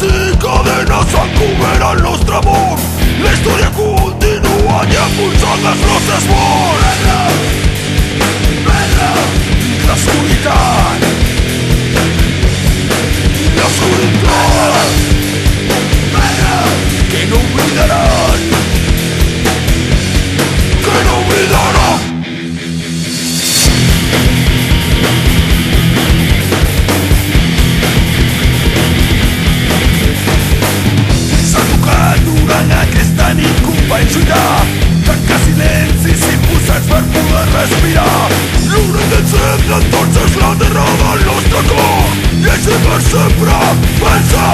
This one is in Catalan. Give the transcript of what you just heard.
i cadenes encobren el nostre amor. La història continua i enfonsant les nostres morts. L'oscuritat, l'oscuritat que no oblidaran, que no oblidaran. S'ha tocat durant aquesta nit, companys, lluitar, tancar silencis imposats per poder respirar. L'únic que ens hem d'entorns és la terra del nostre cor, i així per sempre pensa